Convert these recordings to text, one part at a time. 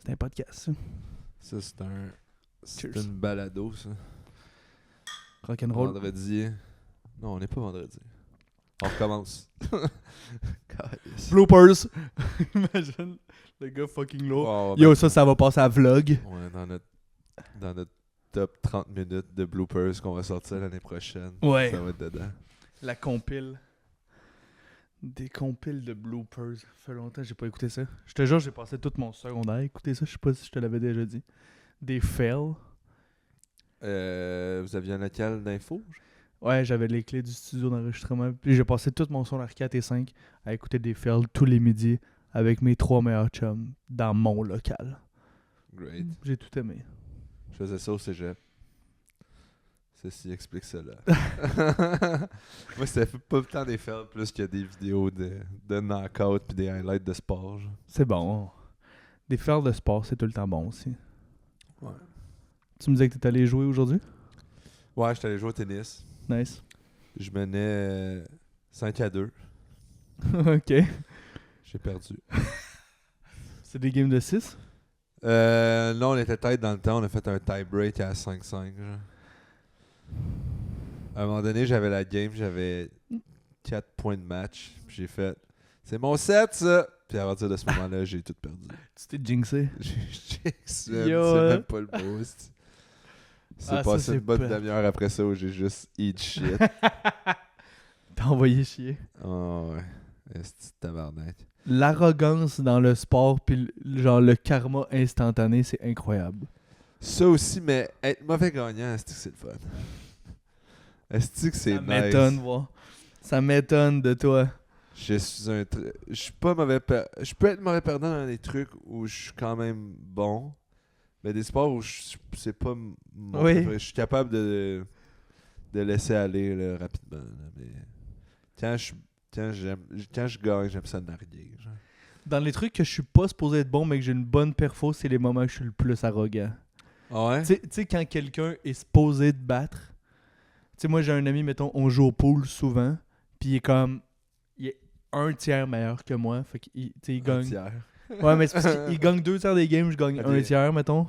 C'est un podcast, ça. Ça, c'est un... C'est Cheers. une balado, ça. Rock'n'roll. Vendredi. Non, on n'est pas vendredi. On recommence. Calice. Bloopers. Imagine le gars fucking lourd. Wow, Yo, ça va passer à vlog. Ouais, dans notre top 30 minutes de bloopers qu'on va sortir l'année prochaine. Ouais. Ça va être dedans. La compile. Des compiles de bloopers. Ça fait longtemps que j'ai pas écouté ça. Je te jure, j'ai passé tout mon secondaire à écouter ça. Je sais pas si je te l'avais déjà dit. Des fails. Vous aviez un local d'info? Ouais, j'avais les clés du studio d'enregistrement. Puis j'ai passé tout mon secondaire 4 et 5 à écouter des fails tous les midis avec mes 3 meilleurs chums dans mon local. Great. J'ai tout aimé. Je faisais ça au cégep. Ceci explique cela. Moi, c'était pas tant des fails, plus qu'il y a des vidéos de knockout puis des highlights de sport. Genre. C'est bon. Des fails de sport, c'est tout le temps bon aussi. Ouais. Tu me disais que t'étais allé jouer aujourd'hui? Ouais, j'étais allé jouer au tennis. Nice. Je menais 5-2. Ok. J'ai perdu. C'est des games de 6? Non, on était tête dans le temps. On a fait un tie-break à 5-5. Genre. À un moment donné, j'avais la game. J'avais 4 points de match. Puis j'ai fait « C'est mon set, ça! » Puis à partir de ce moment-là, j'ai tout perdu. Tu t'es jinxé? C'est Yo, même pas le beau. C'est Ah, ça, passé c'est une bonne pas- demi-heure après ça où j'ai juste eat shit. T'as envoyé chier. Oh ouais. Est-ce tabarnak. L'arrogance dans le sport pis genre le karma instantané, c'est incroyable. Ça aussi, mais être mauvais gagnant, est-ce que c'est le fun? Est-ce que c'est Ça nice? m'étonne, voir. Ça m'étonne de toi. Je suis pas mauvais je peux être mauvais perdant dans des trucs où je suis quand même bon, mais des sports où c'est pas mon Oui. préféré. Je suis capable de laisser aller là, rapidement. Là, mais quand je gagne, j'aime ça narguer. Genre. Dans les trucs que je suis pas supposé être bon, mais que j'ai une bonne perfo, c'est les moments que je suis le plus arrogant. Ah ouais? Tu sais, quand quelqu'un est supposé te battre, tu sais, moi j'ai un ami, mettons, on joue au pool souvent, puis il est comme, il est un tiers meilleur que moi, fait qu'il tu sais, il gagne. Entière. Ouais, mais c'est parce qu'il gagne 2 tiers des games, je gagne Ok. un tiers, mettons.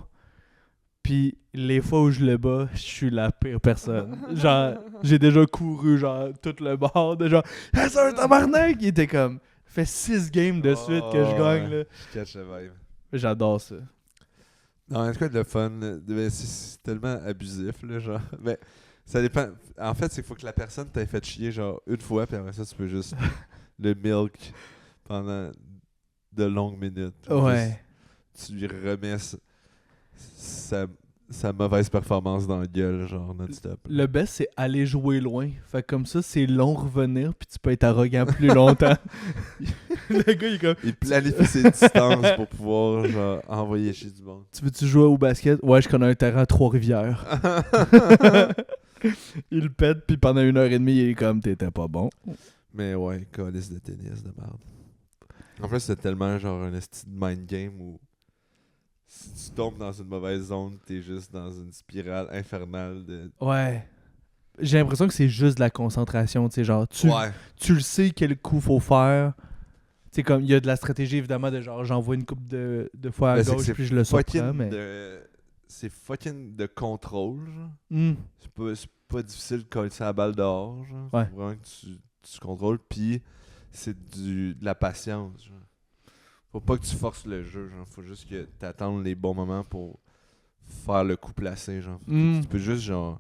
Puis les fois où je le bats, je suis la pire personne. Genre, j'ai déjà couru, genre, tout le bord de genre, hey, c'est un tabarnak! Il était comme, fait 6 games de suite que je gagne, là. Je catch le vibe. J'adore ça. Non, en tout cas, le fun, mais c'est tellement abusif, là, genre. Mais ça dépend. En fait, c'est qu'il faut que la personne t'ait fait chier, genre, une fois, puis après ça, tu peux juste le milk pendant de longues minutes. Ouais. Juste, tu lui remets sa mauvaise performance dans la gueule, genre, non-stop. Le best, c'est aller jouer loin. Fait que comme ça, c'est long revenir, puis tu peux être arrogant plus longtemps. Le gars, il est comme, Il planifie ses distances pour pouvoir, genre, envoyer chez du monde. tu veux-tu jouer au basket? Ouais, je connais un terrain à Trois-Rivières. Il le pète, puis pendant 1h30, il est comme, t'étais pas bon. Mais ouais, calice de tennis de merde. En fait, c'est tellement genre un esti de mind game où si tu tombes dans une mauvaise zone, t'es juste dans une spirale infernale de... Ouais. J'ai l'impression que c'est juste de la concentration, tu sais, genre, Ouais. tu le sais quel coup faut faire. Tu sais, comme, il y a de la stratégie, évidemment, de genre, j'envoie une coupe de fois à Ben, c'est que gauche, c'est puis je le surprends, fucking mais... C'est fucking de contrôle, genre. Hmm. C'est pas difficile de coller ça à la balle dehors, genre. Ouais. Faut vraiment que tu contrôles, puis c'est de la patience, genre. Faut pas que tu forces le jeu, genre. Faut juste que t'attendes les bons moments pour faire le coup placé, genre. Mm. Tu peux juste, genre...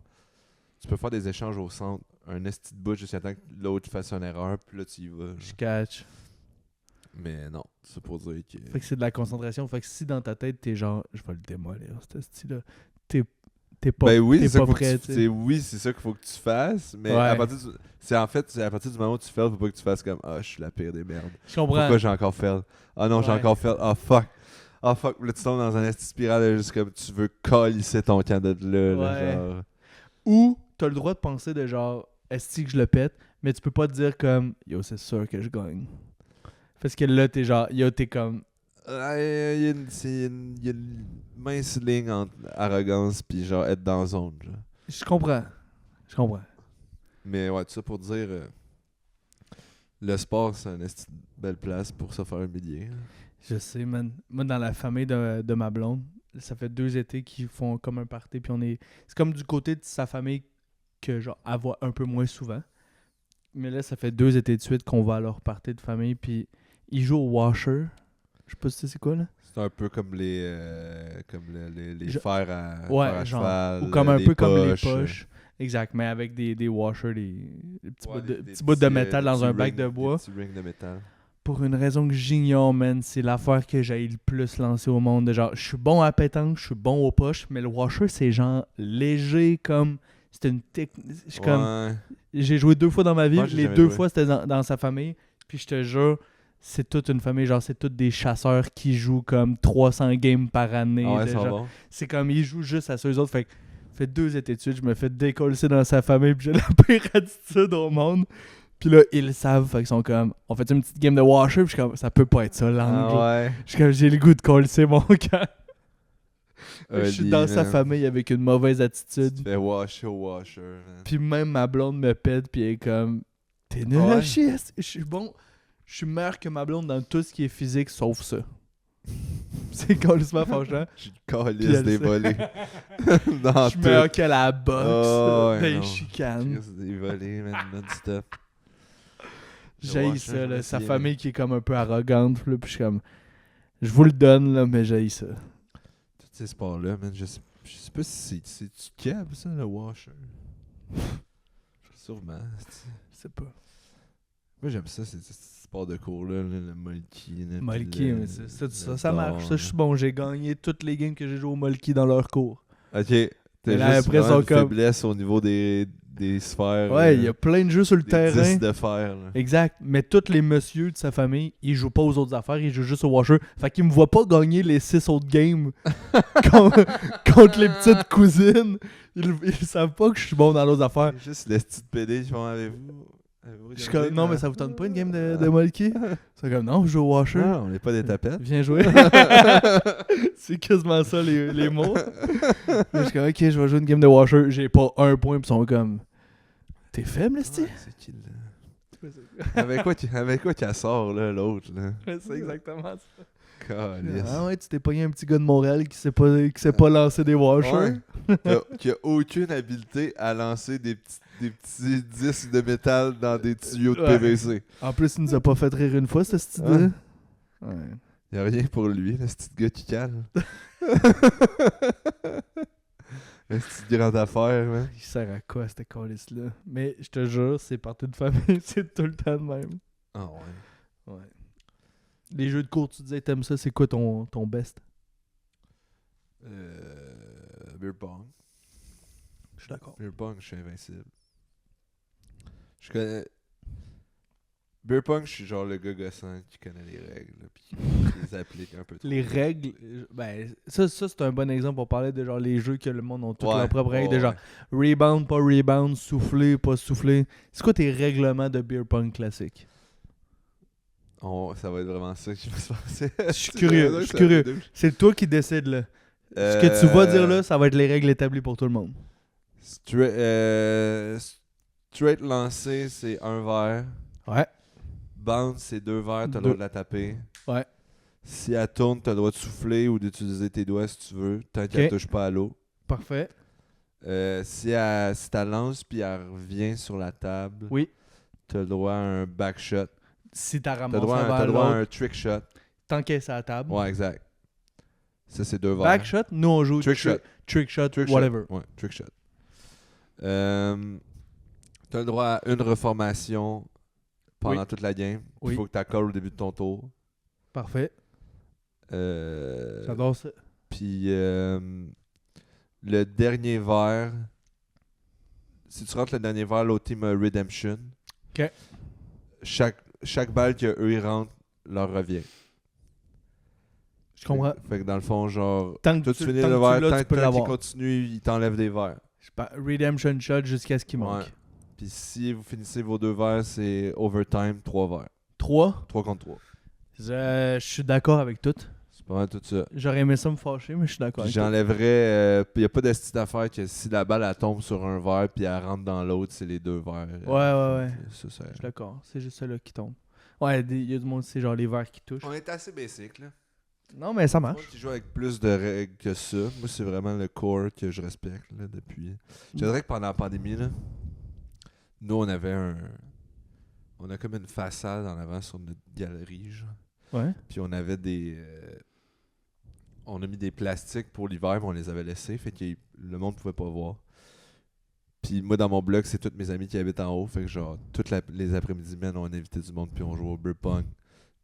Tu peux faire des échanges au centre, un esti de bout jusqu'à temps que l'autre fasse une erreur, puis là, tu y vas. genre. Je catch. Mais non, c'est pour dire que... Fait que c'est de la concentration. Fait que si dans ta tête, t'es genre, je vais le démolir, ce style-là, t'es pas, Ben oui, t'es c'est ça pas qu'il faut que prêt, tu- tu sais. oui, c'est ça qu'il faut que tu fasses, mais Ouais. à partir du... c'est à partir du moment où tu fais, faut pas que tu fasses comme je suis la pire des merdes. Je comprends. Pourquoi j'ai encore fait? Ah non, j'ai Ouais. encore fait. Ah fuck. Ah fuck, là tu tombes dans un esti spirale là, juste comme tu veux colisser ton camp de là, Ouais. genre. Ou t'as le droit de penser de genre, est-ce que je le pète, mais tu peux pas te dire comme, yo, c'est sûr que je gagne. Parce que là, t'es genre, yo, t'es comme, Il y a une mince ligne entre arrogance pis genre être dans la zone, genre. je comprends. Je comprends. Mais ouais, tout ça pour dire le sport c'est une esti de belle place pour se faire humilier. Hein. Je sais, man. Moi, dans la famille de ma blonde, ça fait 2 étés qu'ils font comme un party. Puis c'est comme du côté de sa famille que, genre, elle voit un peu moins souvent. Mais là, ça fait 2 étés de suite qu'on va à leur party de famille. Puis ils jouent au washer. Je sais pas si tu sais c'est quoi, là. C'est un peu comme les fers à, Ouais, fers à genre. cheval. Ou comme un les peu comme les poches. poches. Exact, mais avec des washers, des petits Ouais, bouts de, des petits bouts de petits, métal des dans petits un bac rings- de bois. Des petits rings de métal. Pour une raison que j'ignore, man, c'est l'affaire que j'ai le plus lancé au monde. De genre, je suis bon à pétanque, je suis bon aux poches, mais le washer, c'est genre léger comme... C'est une technique... Ouais. J'ai joué 2 fois dans ma vie, Moi, j'ai les jamais 2 joué. fois, c'était dans sa famille. Puis je te jure, c'est toute une famille, genre, c'est tous des chasseurs qui jouent comme 300 games par année. Ah ouais, de ça va genre- bon. C'est comme, ils jouent juste à ceux autres. Fait 2 étés de suite, je me fais décoller dans sa famille, puis j'ai la pire attitude au monde. Puis là, ils le savent, fait qu'ils sont comme, on fait une petite game de washer, puis je suis comme, ça peut pas être ça, l'angle. Ah ouais. Je suis comme, j'ai le goût de coller mon camp. Je suis Oli, dans sa man. famille avec une mauvaise Tu attitude. te fais washer au washer, man. Puis même ma blonde me pète, puis elle est comme, t'es nul Ouais. à chier. Je suis bon. Je suis meilleur que ma blonde dans tout ce qui est physique, sauf ça. C'est complètement fâchant. J'ai Puis calice elle des sait. volets. Je Dans suis meilleur tout. qu'à la boxe, Oh, ouais, des non. chicanes. Chris, des volets, man, non-stop. J'haïs Ouais, ça, je là. me Sa souviens. famille qui est comme un peu arrogante, là, puis je suis comme, je vous le donne, là, mais j'haïs ça. Tous ces sports-là, man, je sais pas si c'est-tu câble, ça, le washer? Sûrement. c'est-tu. Je sais pas. Moi, j'aime ça, ces sports de cours-là, le molki. là, Molki, puis le- mais ça le ça marche. Ça, dard, je suis bon. J'ai gagné toutes les games que j'ai joué au Molki dans leur cours. Ok. Mais T'as là, juste après, vraiment sont une comme- faiblesse au niveau des sphères. Ouais, il y a plein de jeux sur le des terrain. 10 de fer, là. Exact. Mais tous les messieurs de sa famille, ils jouent pas aux autres affaires, ils jouent juste au washer. Fait qu'ils me voient pas gagner les 6 autres games contre les petites cousines. Ils savent pas que je suis bon dans l'autre affaire. Juste les petites PD, ils font avez-vous Je suis comme, non, mais ça vous tente pas une game de Molki? C'est comme, non, je joue au washer. Non, on n'est pas des tapettes. Viens jouer. C'est quasiment ça les mots. Je suis comme, ok, je vais jouer une game de washer. J'ai pas un point, pis ils sont comme, t'es faible, esti? Ouais, c'est qui, là? Avec quoi qu'elle sort, là, l'autre, là? C'est exactement ça. Calice. Ah ouais, tu t'es pogné un petit gars de Montréal qui sait pas lancer des washers. Ouais. Qui a aucune habileté à lancer des petits disques de métal dans des tuyaux de Ouais. PVC. En plus, il nous a pas fait rire une fois, ce style-là. Ouais. Y'a rien pour lui, là, ce petit gars qui cale. Un petit grand affaire, man. Il sert à quoi, cette calice-là? Mais je te jure, c'est partout de famille, c'est tout le temps de même. Ah ouais. Ouais. Les jeux de cours, tu disais, t'aimes ça, c'est quoi ton best? Beer pong. Je suis d'accord. Beer pong, je suis invincible. Je connais. Beer pong, je suis genre le gars gossant qui connaît les règles, là, puis qui les applique un peu trop. Les règles, ben, ça c'est un bon exemple pour parler de genre les jeux que le monde ont toutes Ouais, leurs propres règles, de ouais, genre rebound, pas rebound, souffler, pas souffler. C'est quoi tes règlements de beer pong classique? Ça va être vraiment ça qui va se passer. Je suis curieux. C'est toi qui décides là. Ce que tu vas dire là, ça va être les règles établies pour tout le monde. Straight lancé, c'est un verre. Ouais. Bounce, c'est 2 verres, t'as le Deux. droit de la taper. Ouais. Si elle tourne, t'as le droit de souffler ou d'utiliser tes doigts si tu veux, tant qu'elle Ok. touche pas à l'eau. Parfait. Si t'as lance puis elle revient sur la table, Oui. t'as le droit à un back shot. Si t'as T'as ramassé le droit, un t'as verre le droit à l'autre, un trick shot. t'encaisses à la table. Ouais, exact. Ça, c'est 2 verres. Backshot, nous on joue Trick shot. trick shot, Trick whatever. shot. Ouais, trick shot. T'as le droit à une reformation pendant Oui. toute la game. Il Oui. faut que tu accordes au début de ton tour. Parfait. J'adore ça. Puis le dernier verre, si tu rentres le dernier verre, l'autre team a Redemption. Ok. Chaque balle qu'eux ils rentrent leur revient. Je comprends. Fait que dans le fond, genre, Tant que toi tu- tu finis tant le que tu verre, l'as, tu peux tant qu'il l'avoir. continue, il t'enlève des verres. Redemption shot jusqu'à ce qu'il manque. Ouais. Puis si vous finissez vos 2 verres, c'est overtime, 3 verres. 3. 3 contre 3. Je suis d'accord avec tout. C'est pas mal tout ça. J'aurais aimé ça me fâcher, mais je suis d'accord Puis avec tout. j'enlèverais. Il n'y a pas de style d'affaire que si la balle elle tombe sur un verre puis elle rentre dans l'autre, c'est les 2 verres. Ouais. Ça, Je suis d'accord. C'est juste ça là qui tombe. Ouais, il y a du monde, c'est genre les verres qui touchent. On est assez basic, là. Non, mais ça Moi marche. qui joue avec plus de règles que ça. Moi, c'est vraiment le core que je respecte, là, depuis. Je dirais que pendant la pandémie, là, nous, on a comme une façade en avant sur notre galerie, genre. Ouais. Puis on avait on a mis des plastiques pour l'hiver, mais on les avait laissés, fait que le monde pouvait pas voir. Puis moi, dans mon blog, c'est tous mes amis qui habitent en haut, fait que genre, les après-midi, man, on invité du monde, puis on jouait au beer pong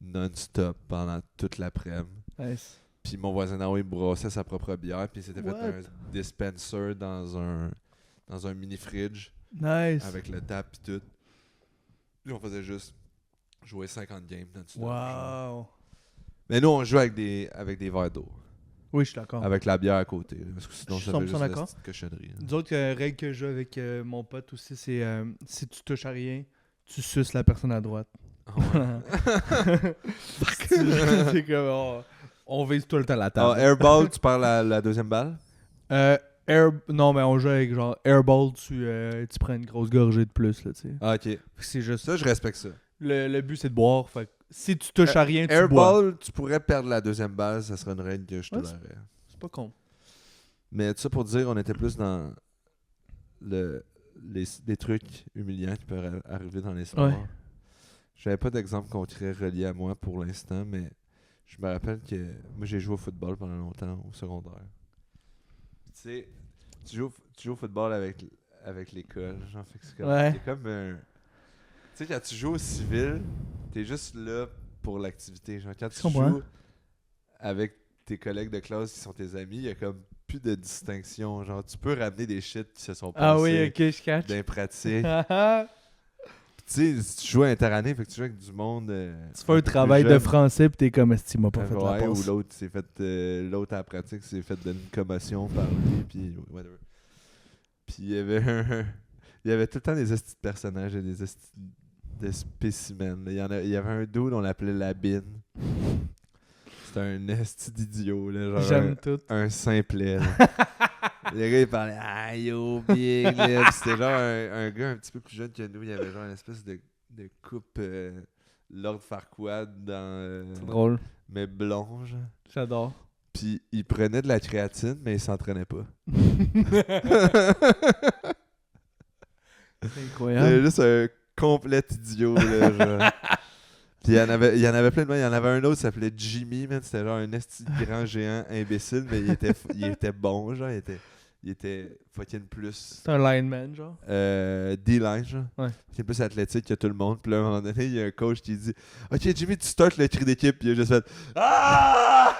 non-stop pendant toute l'après-midi. Nice. Puis mon voisin d'en haut, il brassait sa propre bière, puis il s'était fait What? un dispenser dans un mini-fridge Nice. avec le tap et tout. Puis on faisait juste jouer 50 games non-stop. genre. Wow. Mais nous, on joue avec des verres d'eau. Oui, je suis d'accord. Avec la bière à côté. Là, parce que sinon, Je suis ça fait 100% juste d'accord. la petite cochonnerie. Là. D'autres règles que je joue avec mon pote aussi, c'est si tu touches à rien, tu suces la personne à droite. Ah ouais. C'est comme, on vise tout le temps la Ah, table. airball, tu perds la deuxième balle? Non, mais on joue avec genre airball, tu prends une grosse gorgée de plus, là, tu sais. Ah, ok. C'est juste Ça, je respecte ça. le but, c'est de boire. Fait que si tu touches à rien, tu bois. Airball, tu pourrais perdre la deuxième balle, ça serait une règle que je Ouais, tolérerais. C'est pas con. Mais tout ça pour dire, on était plus dans les trucs humiliants qui peuvent arriver dans les sports. Ouais. J'avais pas d'exemple concret relié à moi pour l'instant, mais je me rappelle que moi j'ai joué au football pendant longtemps au secondaire. Tu sais, tu joues au football avec l'école, genre, fait que c'est comme, Ouais. t'es comme un... Tu sais, quand tu joues au civil, t'es juste là pour l'activité. Genre, quand Je tu comprends. joues avec tes collègues de classe qui sont tes amis, il y a comme plus de distinction. Genre, tu peux ramener des shit qui se sont passés Ah oui, ok, je catch. d'impratiques. Tu sais, si tu joues à interannée, fait que tu joues avec du monde. Tu fais un travail de français pis t'es comme esti m'a pas fait la ouais, ou passe. l'autre s'est fait l'autre à la pratique s'est fait donner une commotion par lui, puis whatever. Puis il y avait tout le temps des estis de personnages et des estis de spécimens. Là. Il y avait un dude, on l'appelait la bine. C'était un esti d'idiot, là, genre J'aime tout. un simplet. Là. Le gars, il parlait « Ah, yo, big lip ». C'était genre un gars un petit peu plus jeune que nous. Il y avait genre une espèce de coupe Lord Farquaad dans... C'est drôle. mais blond, genre. J'adore. Puis il prenait de la créatine, mais il s'entraînait pas. C'est C'était incroyable. juste un complet idiot, là, genre. Puis il y en avait plein de monde. Il y en avait un autre qui s'appelait Jimmy, man. C'était genre un esti de grand géant imbécile, mais il était bon, genre. Il était fucking plus C'est un lineman, genre. D-line, genre. Ouais. Fucking plus athlétique que tout le monde. Puis là, à un moment donné, il y a un coach qui dit « Ok, Jimmy, tu startes le cri d'équipe. » Puis il a juste fait « Ah! »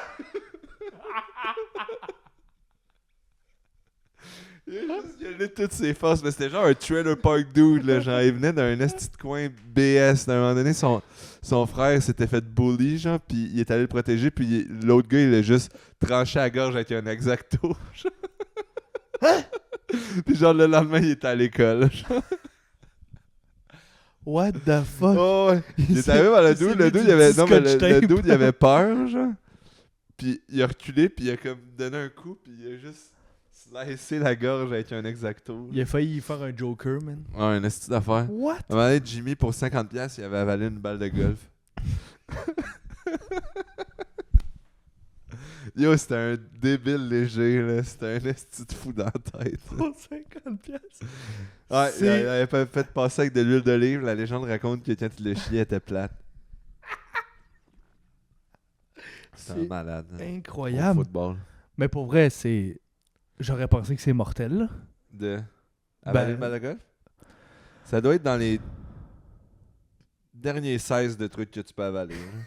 Il a juste gueulé de toutes ses forces, mais c'était genre un trailer park dude, là, genre, il venait d'un esti de coin BS. À un moment donné, son frère s'était fait bully, genre, puis il est allé le protéger, puis l'autre gars, il a juste tranché la gorge avec un exacto. Puis genre, le lendemain, il était à l'école. What the fuck? Oh, ouais. Il est arrivé vers le dude, le dude, il avait... Non, mais le dude, il avait peur, genre. Puis il a reculé, puis il a comme donné un coup, puis il a juste slicé la gorge avec un exacto. Il a failli faire un Joker, man. Ouais, un esti d'affaire. What? À un moment donné, Jimmy, pour 50$, il avait avalé une balle de golf. Yo, c'était un débile léger, là. C'était un esti de fou dans la tête. Pour 50 piastres. Ouais, il C'est- avait fait passer avec de l'huile d'olive. La légende raconte que quand il le chiait, elle était plate. C'était un C'est malade. Au incroyable. football. Mais pour vrai, c'est... J'aurais pensé que c'est mortel, là. De avaler une balle de golf? Ça doit être dans les derniers 16 de trucs que tu peux avaler. Hein.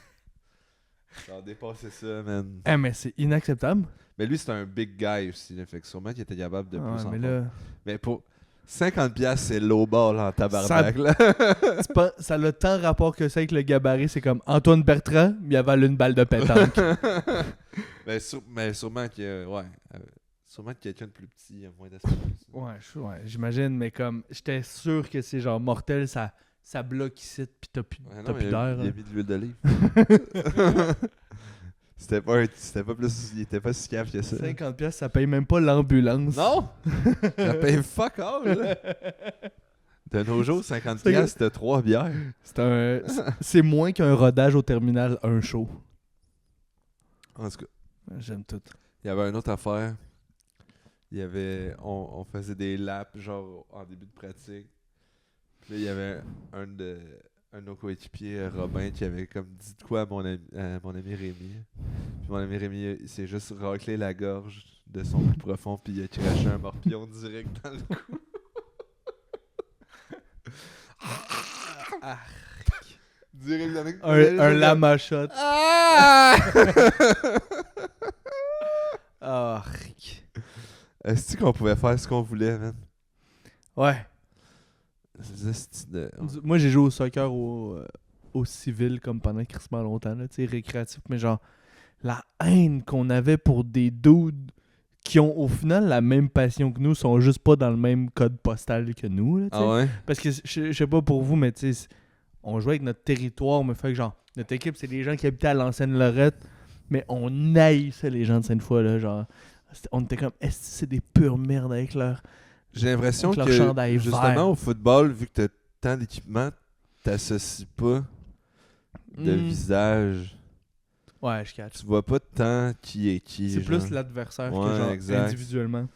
Genre dépasser ça, man. Eh, mais c'est inacceptable. Mais lui, c'est un big guy aussi. Là, fait que sûrement qu'il était capable de plus Ouais, en mais faire. là... Mais pour 50$, c'est low ball en tabarnak. Là. c'est pas... Ça a le tant rapport que ça avec le gabarit. C'est comme Antoine Bertrand, il avale une balle de pétanque. mais sûrement qu'il y a... Ouais. Sûrement que quelqu'un de plus petit a moins d'espace. Ouais, j'imagine, mais comme... J'étais sûr que c'est genre mortel, ça bloque ici, pis t'as plus, Ouais, t'as non, plus il d'air. a là. mis de l'huile d'olive. C'était pas plus... Il était pas si cave que ça. 50 piastres, ça paye même pas l'ambulance. Non! Ça paye fuck all, là. De nos jours, 50 C'est- piastres, t'as 3 bières. C'est moins qu'un rodage au terminal, un show. En tout cas, J'aime tout. il y avait une autre affaire. Il y avait... On faisait des laps, genre, en début de pratique. Puis là, il y avait un de nos coéquipiers, Robin, qui avait comme dit de quoi à mon ami Rémi. Puis mon ami Rémi, il s'est juste raclé la gorge de son plus profond, puis il a craché un morpion direct dans le cou. Direct dans le cou. Un lama shot. Ah! Est-ce qu'on pouvait faire ce qu'on voulait, man? Ouais. Moi, j'ai joué au soccer au civil comme pendant crissement longtemps, là, tu sais, récréatif, mais genre, la haine qu'on avait pour des dudes qui ont au final la même passion que nous, sont juste pas dans le même code postal que nous, là, tu sais. Ah ouais? Parce que je sais pas pour vous, mais tu sais, on jouait avec notre territoire, mais fait que genre, notre équipe, c'est des gens qui habitaient à l'ancienne Lorette, mais on haïssait les gens de Sainte-Foy, là, genre, on était comme, est-ce que c'est des pures merdes avec leur... J'ai l'impression Avec leur que, chandail justement, vert. au football, vu que t'as tant d'équipement, t'associes pas de visage. Ouais, je catch. Tu vois pas tant qui est qui. C'est genre. plus l'adversaire que Ouais, genre exact. individuellement.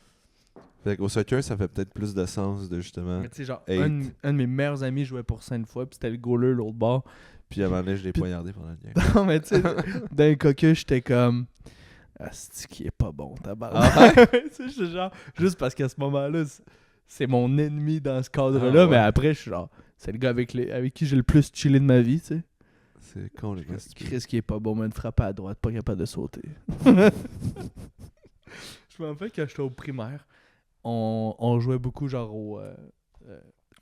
Fait qu'au soccer, ça fait peut-être plus de sens de justement. Mais tu sais, genre, Hate. un de mes meilleurs amis jouait pour Sainte-Foy, puis c'était le goaler l'autre bord. Puis à un moment donné, je l'ai Puis- poignardé pendant le game. Non, mais tu sais, d'un cocu, j'étais comme. Ah, c'est qui est pas bon, tabarnak. Ah Tu sais, j'étais genre, juste parce qu'à ce moment-là, c'est mon ennemi dans ce cadre-là, Ah ouais. mais après, je suis genre, c'est le gars avec qui j'ai le plus chillé de ma vie, tu sais. C'est con, les gars. c'est stupide. Chris qui est pas bon, mais une frappe à droite, pas capable de sauter. Je me rappelle quand j'étais au primaire, on jouait beaucoup genre au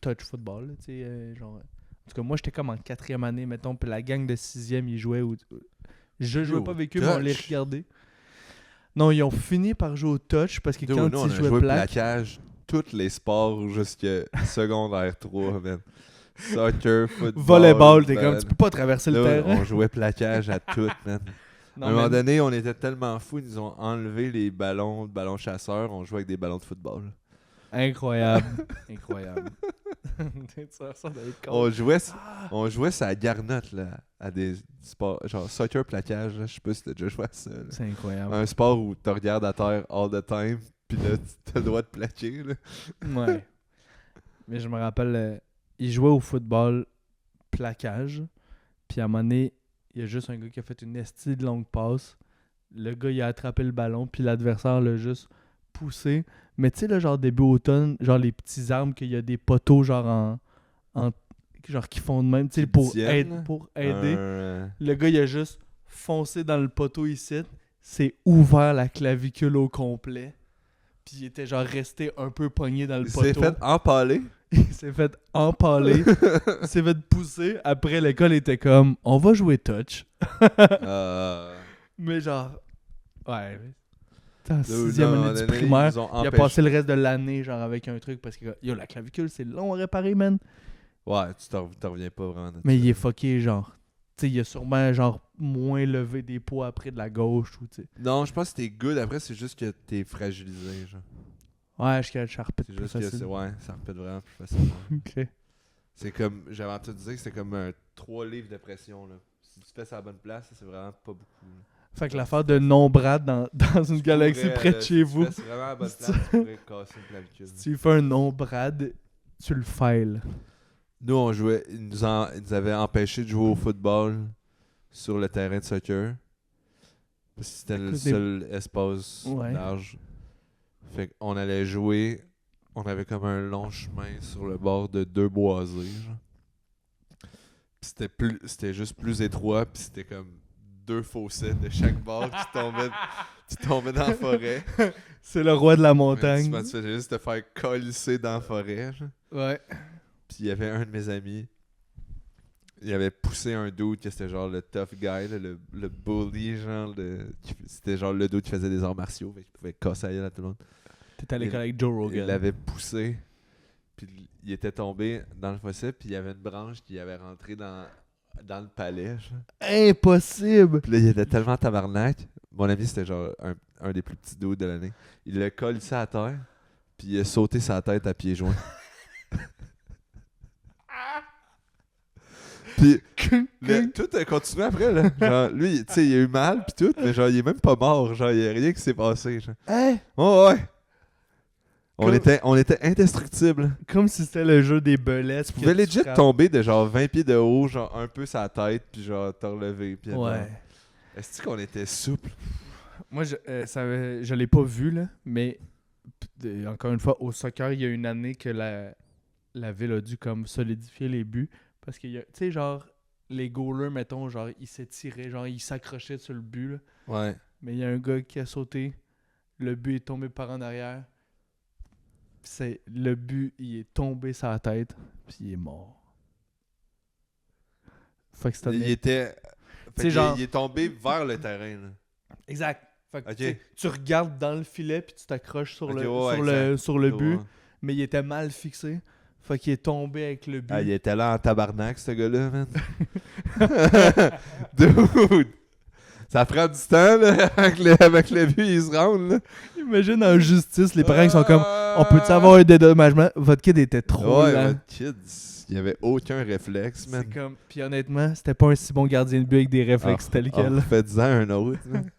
touch football, là, tu sais, genre... En tout cas, moi, j'étais comme en 4e année, mettons, puis la gang de 6e, ils jouaient je jouais Yo, pas avec eux, mais on les touch? regardait. Non, ils ont fini par jouer au touch, parce que Nous, quand nous, on ils a jouaient joué plaque... plaquage, tous les sports jusqu'à secondaire 3, man. Soccer, football. Volleyball, t'es man. comme, tu peux pas traverser le Là, terrain. on jouait plaquage à tout, man. Non, à un moment mais- donné, on était tellement fous, ils nous ont enlevé les ballons chasseurs, on jouait avec des ballons de football. Incroyable. Incroyable. Ça doit être con. On jouait sa garnotte là, à des sports, genre soccer plaquage, là, je sais pas si t'as déjà joué à ça. Là. C'est incroyable. Un sport où tu regardes à terre all the time, pis là, t'as le droit de plaquer. Là. Ouais. Mais je me rappelle, il jouait au football plaquage. Puis à un moment donné, il y a juste un gars qui a fait une estie de longue passe. Le gars, il a attrapé le ballon. Puis l'adversaire l'a juste poussé. Mais tu sais, là, genre début automne, genre les petits arbres, qu'il y a des poteaux, genre genre qui font de même, tu sais, pour tiennent, aider. Un, Le gars, il a juste foncé dans le poteau ici. C'est ouvert la clavicule au complet. Puis il était genre resté un peu pogné dans le il poteau. s'est fait empaler. Il s'est fait empaler. Il s'est fait pousser. Après, l'école était comme, on va jouer touch. Mais genre, ouais. En 6e année du primaire, il a passé le reste de l'année genre avec un truc parce que yo, la clavicule, c'est long à réparer, man. Ouais, tu t'en reviens pas vraiment. de Mais ça. il est fucké, genre. Tu sais, il a sûrement genre moins levé des poids après de la gauche ou tu sais. Non, je pense que t'es good. Après, c'est juste que t'es fragilisé. Genre. Ouais, je repète C'est plus juste que facile. ça repète vraiment plus facilement. Ok. C'est comme, j'avais entendu dire que c'est comme un 3 livres de pression. Là. Si tu fais ça à la bonne place, c'est vraiment pas beaucoup. Là. Fait que l'affaire de non-brad dans une galaxie Pourrais, près de chez vous, Si tu fais ça vraiment à la bonne place, tu pourrais casser une clavicule. si tu fais un non-brad, tu le files. Nous, on jouait, ils nous avaient empêché de jouer au football sur le terrain de soccer. Parce que c'était le Écoute, seul espace Ouais. large. Fait qu'on allait jouer. On avait comme un long chemin sur le bord de 2 boisés. Genre. Puis c'était juste plus étroit. Puis c'était comme 2 fossés de chaque bord. Tu tombais dans la forêt. C'est le roi de la Mais montagne. tu faisais juste te faire colisser dans la forêt. Genre. Ouais. Puis il y avait un de mes amis, il avait poussé un dude que c'était genre le tough guy, là, le bully, genre, c'était genre le dude qui faisait des arts martiaux, fait qu'il pouvait casser la gueule à tout le monde. T'es à l'école avec Joe Il Rogan. l'avait poussé, puis il était tombé dans le fossé, puis il y avait une branche qui avait rentré dans le palais, genre. Impossible! Puis là, il était tellement tabarnak. Mon ami, c'était genre un des plus petits dudes de l'année. Il l'a collé à terre, puis il a sauté sa tête à pieds joints. Puis tout a continué après, là. Genre, lui, tu sais, il a eu mal, pis tout, mais genre, il est même pas mort. Genre, il y a rien qui s'est passé. Genre. Hein? Oh, ouais. Comme- On était indestructibles. Comme si c'était le jeu des belets. Tu pouvais legit tomber de genre 20 pieds de haut, genre un peu sa tête, puis genre te relever. Puis Ouais. Est-ce qu'on était souple? Moi, je l'ai pas vu, là, mais encore une fois, au soccer, il y a une année que la ville a dû comme solidifier les buts. Parce qu'il y a, tu sais, genre, les goalers, mettons, genre, ils s'étiraient, genre, ils s'accrochaient sur le but, là. Ouais. Mais il y a un gars qui a sauté, le but est tombé par en arrière. Le but, il est tombé sur la tête, puis il est mort. Fait que c'était Il était. sais, genre- il est tombé vers le terrain. Là. Exact. Fait que, Ok. tu sais, tu regardes dans le filet, puis tu t'accroches sur, Ok, le, ouais, sur, le, sur le but, Ouais. mais il était mal fixé. Fait qu'il est tombé avec le but. Ah, il était là en tabarnak, ce gars-là, man. Dude! Ça prend du temps, là, avec le but, ils se rendent, là. Imagine en justice, les parents qui sont comme on peut-tu avoir un dédommagement? Votre kid était trop Ouais, lent. votre kid, il y avait aucun réflexe, man. C'est comme. Puis honnêtement, c'était pas un si bon gardien de but avec des réflexes tels quels. Faites-en un autre, man.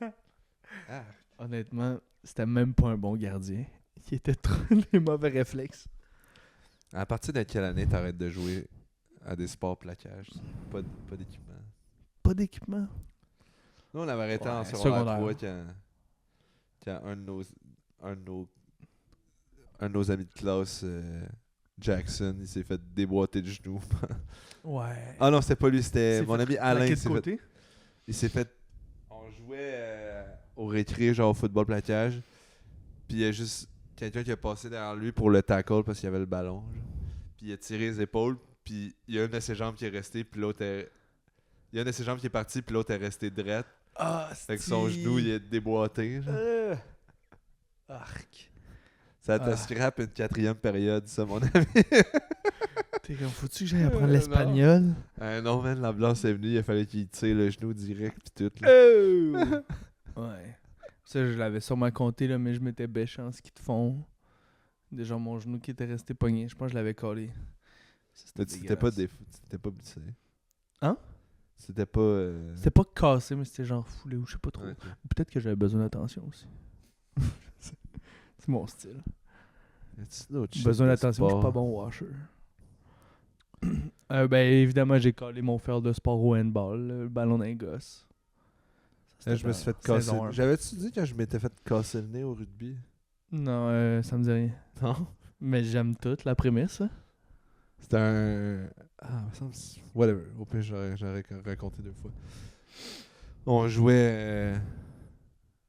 Honnêtement, c'était même pas un bon gardien. Il était trop les mauvais réflexes. À partir de quelle année t'arrêtes de jouer à des sports plaquage? Pas d'équipement. Pas d'équipement. Nous, on avait arrêté en Ouais, secondaire secondaire. 3 quand un de nos amis de classe, Jackson, il s'est fait déboîter du genou. Ouais. Ah non, c'était pas lui, c'était C'est mon fait ami Alain. plaquer de côté. Il s'est fait... On jouait au récré, genre au football plaquage. Puis il y a juste quelqu'un qui a passé derrière lui pour le tackle parce qu'il y avait le ballon. Genre. Puis il a tiré les épaules. Puis il y a une de ses jambes qui est restée. Puis l'autre est... Il y a une de ses jambes qui est partie. Puis l'autre est restée drette. Ah, Fait que son genou, il est déboîté. Genre. Arc. Ça t'a Ah. scrap une 4e période, ça, mon ami. T'es comme, faut-tu que j'aille apprendre l'espagnol? Non, man, l'ambulance est venue. Il a fallu qu'il tire le genou direct. Puis tout. Là. Ouais. Ça, je l'avais sûrement compté, là, mais je m'étais bêché en ce qu'ils te font. Déjà, mon genou qui était resté pogné. Je pense que je l'avais collé. Ça, Mais tu t'étais pas blessé. Hein? C'était pas... C'était pas cassé, mais c'était genre foulé ou je sais pas trop. Ouais, Ou peut-être que j'avais besoin d'attention aussi. C'est mon style. Besoin d'attention, je suis pas bon washer. Ben évidemment, j'ai collé mon fer de sport au handball, le ballon d'un gosse. Ça, Je me suis fait dans casser. saison un. J'avais-tu dit quand je m'étais fait casser le nez au rugby? Non, ça me dit rien. Non. Mais j'aime toute la prémisse. Hein. C'était un... Ah, il me semble... Whatever. Au pire, j'aurais raconté 2 fois. On jouait...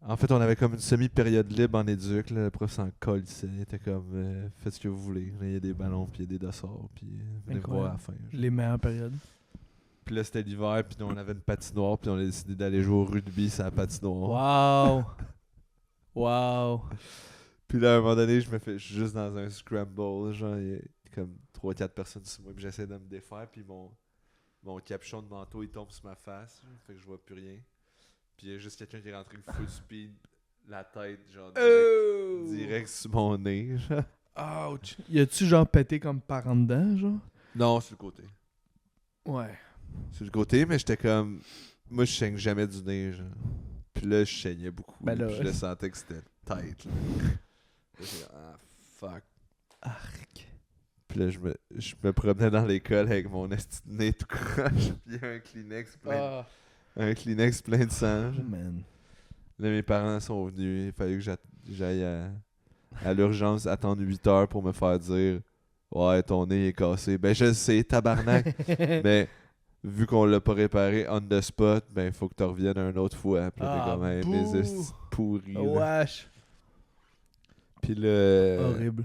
En fait, on avait comme une semi-période libre en éduc. Là. Le prof s'en colissait. Il était comme... faites ce que vous voulez. Là, il y a des ballons, puis il y a des dossards, puis venez voir à la fin. Genre. Les meilleures périodes. Puis là, c'était l'hiver, puis on avait une patinoire, puis on a décidé d'aller jouer au rugby sur la patinoire. Wow! Wow! Puis là, à un moment donné, je suis juste dans un scramble, genre, il y a comme 3-4 personnes sur moi, puis j'essaie de me défaire, puis mon capuchon de manteau, il tombe sur ma face, genre, fait que je vois plus rien. Puis il y a juste quelqu'un qui est rentré full speed, la tête, genre, direct sur mon nez, genre. Ouch! Y a-tu genre pété comme par en dedans, genre? Non, sur le côté. Ouais. Sur le côté, mais j'étais comme... Moi, je saigne jamais du nez, genre. Puis là, je saignais beaucoup, Ben là, puis je le sentais que c'était tight, là. J'étais comme, ah, fuck. Arc. Puis là, je me promenais dans l'école avec mon esti de nez tout croche, puis un Kleenex plein de sang. genre. Man. Là, mes parents sont venus, il fallait que j'aille à l'urgence attendre 8 heures pour me faire dire « Ouais, ton nez est cassé. » Ben, je le sais, tabarnak. Mais vu qu'on l'a pas réparé on the spot, ben, il faut que tu reviennes une autre fois. Puis là, t'es comme, hey, mes estis pourris. là. Wesh! Puis là... Horrible.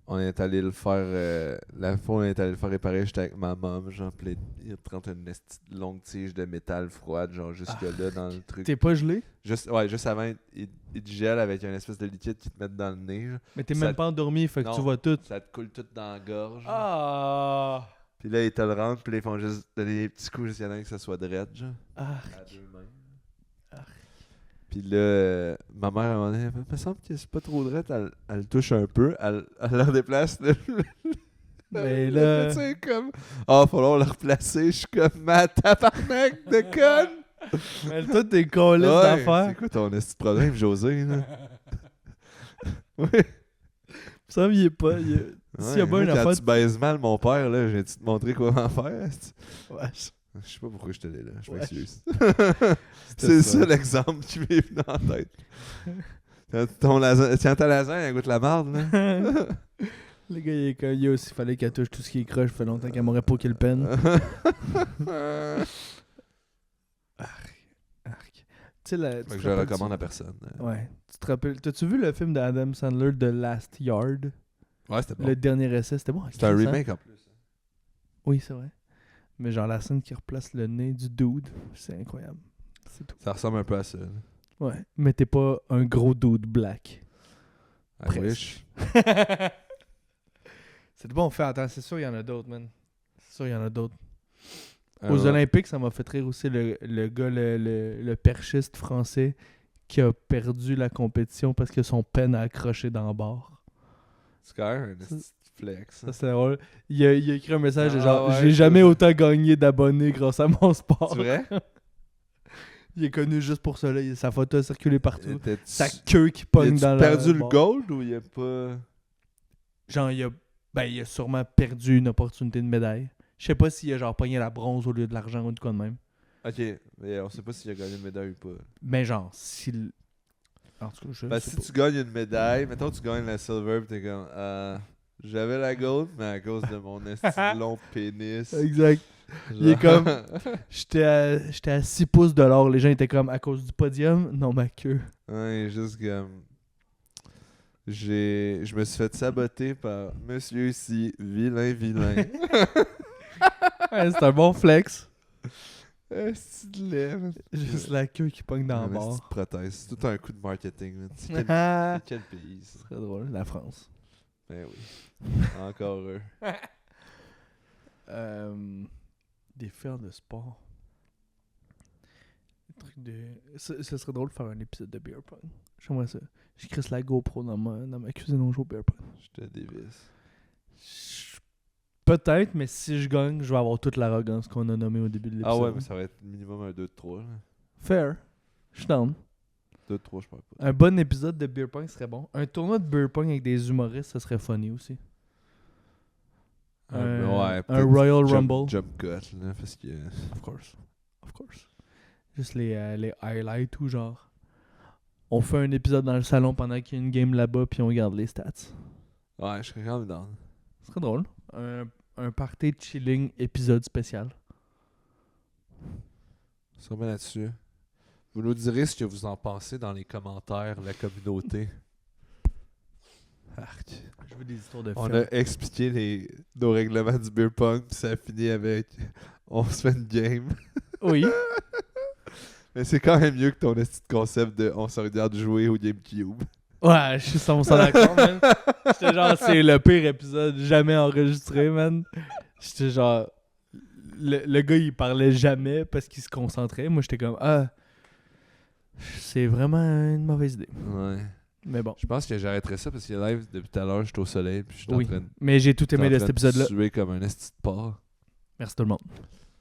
On est allé le faire. La fois, on est allé le faire réparer, j'étais avec ma mom, genre, pis il rentre une longue tige de métal froide, genre, jusque-là dans le truc. T'es pas gelé? Juste avant, il te gèle avec un espèce de liquide qui te met dans le nez. Genre. Mais t'es Ça même pas endormi, fait que Non. tu vois tout. Ça te coule tout dans la gorge. Ah! Puis là, ils te le rentrent, puis là, ils font juste donner des petits coups jusqu'à temps que ça soit drette, genre. Ah! À 2 mains. Puis là, ma mère, à un moment donné, il me semble que c'est pas trop drette, elle touche un peu, elle leur déplace le Mais là... Tu sais, comme... Ah, falloir le replacer. Je suis comme, ma tabarnak de conne! Mais toi, t'es con liste d'affaires. C'est quoi ton esti de problème, José, là? Oui. Ça, il est pas... S'il y a pas une quand affaire... tu baises mal mon père, là, j'ai-tu te montrer comment faire? Ouais. Je sais pas pourquoi je te l'ai là, je Ouais. m'excuse. C'était C'est ça l'exemple qui m'est venu en tête. Tiens, ta lasagne, elle goûte la marde, là. Le gars, il est comme... Yo, s'il fallait qu'elle touche tout ce qui est croche, ça fait longtemps qu'elle m'aurait pas qu'il peine. Arc. Tu sais, Fait que je le recommande à personne. Ouais. Tu te rappelles... T'as-tu vu le film d'Adam Sandler, The Last Yard? Ouais, c'était bon. Le dernier essai, c'était bon. C'était un Chris, hein? remake en plus. Oui, c'est vrai. Mais genre la scène qui replace le nez du dude, c'est incroyable. C'est tout. Ça ressemble un peu à ça. Là. Ouais. Mais t'es pas un gros dude black. I Presque. wish. C'est bon, fait attends, c'est sûr il y en a d'autres, man. C'est sûr il y en a d'autres. Aux Ouais. Olympiques, ça m'a fait rire aussi le gars, le perchiste français qui a perdu la compétition parce que son pen a accroché dans le bar. C'est quand même un esti de flex. Ça, c'est drôle. Il a écrit un message de Ah genre ouais, j'ai je jamais vois. autant gagné d'abonnés grâce à mon sport. C'est vrai? Il est connu juste pour ça, là. Sa photo a circulé partout. T'as-tu Sa queue qui pogne dans perdu le le bar. gold ou il a pas... Genre, il a sûrement perdu une opportunité de médaille. Je sais pas s'il a genre pogné la bronze au lieu de l'argent ou de quoi de même. Ok, mais on sait pas s'il a gagné une médaille ou pas. Mais genre, s'il... En tout cas, je Ben, sais si pas. tu gagnes une médaille, mettons tu gagnes la silver pis t'es comme j'avais la gold, mais à cause de mon esti de long pénis. Exact. Il est comme... J'étais à 6 pouces de l'or. Les gens étaient comme, à cause du podium? Non, ma queue. Ouais, juste comme... Je me suis fait saboter par monsieur ici, vilain. Ouais, c'est un bon flex. Esti de lait. Juste la queue qui pogne dans le Un esti bar. de prothèse. C'est tout un coup de marketing. Là. C'est quel, Ah, c'est quel pays, ça? c'est très drôle, la France. Ben oui. Encore eux. Des fers de sport. Des trucs de... Ça serait drôle de faire un épisode de beer pong. J'aimerais ça. Je crisse la GoPro dans ma cuisine, on joue au beer pong. Je te dévisse. Peut-être, mais si je gagne, je vais avoir toute l'arrogance qu'on a nommée au début de l'épisode. Ah ouais, mais ça va être minimum un 2 de 3. Là. Fair. Je suis down. 2 de 3, je parle pas. Un bon épisode de beer pong serait bon. Un tournoi de beer pong avec des humoristes, ça serait funny aussi. Ouais, un peut-être Royal jump- Rumble. Jump cut, là, parce que... Of course. Of course. Juste les highlights ou genre... On fait un épisode dans le salon pendant qu'il y a une game là-bas puis on regarde les stats. Ouais, je serais quand même dans. Ce serait drôle. Un party chilling épisode spécial. Sur bien là-dessus. Vous nous direz ce que vous en pensez dans les commentaires, la communauté. Arc. Je veux des histoires de On films. a expliqué nos règlements du beer pong, puis ça a fini avec on se fait une game. Oui. Mais c'est quand même mieux que ton petit concept de on se regarde jouer au GameCube. Ouais, je suis 100% d'accord, man. J'étais genre, c'est le pire épisode jamais enregistré, man. J'étais genre... Le gars, il parlait jamais parce qu'il se concentrait. Moi, j'étais comme, c'est vraiment une mauvaise idée. Ouais. Mais bon. Je pense que j'arrêterai ça parce que live, depuis tout à l'heure, je suis au soleil, puis je suis Oui. en train de... Mais j'ai tout aimé de j'étais en cet train épisode-là. suer comme un esti de porc. Merci tout le monde.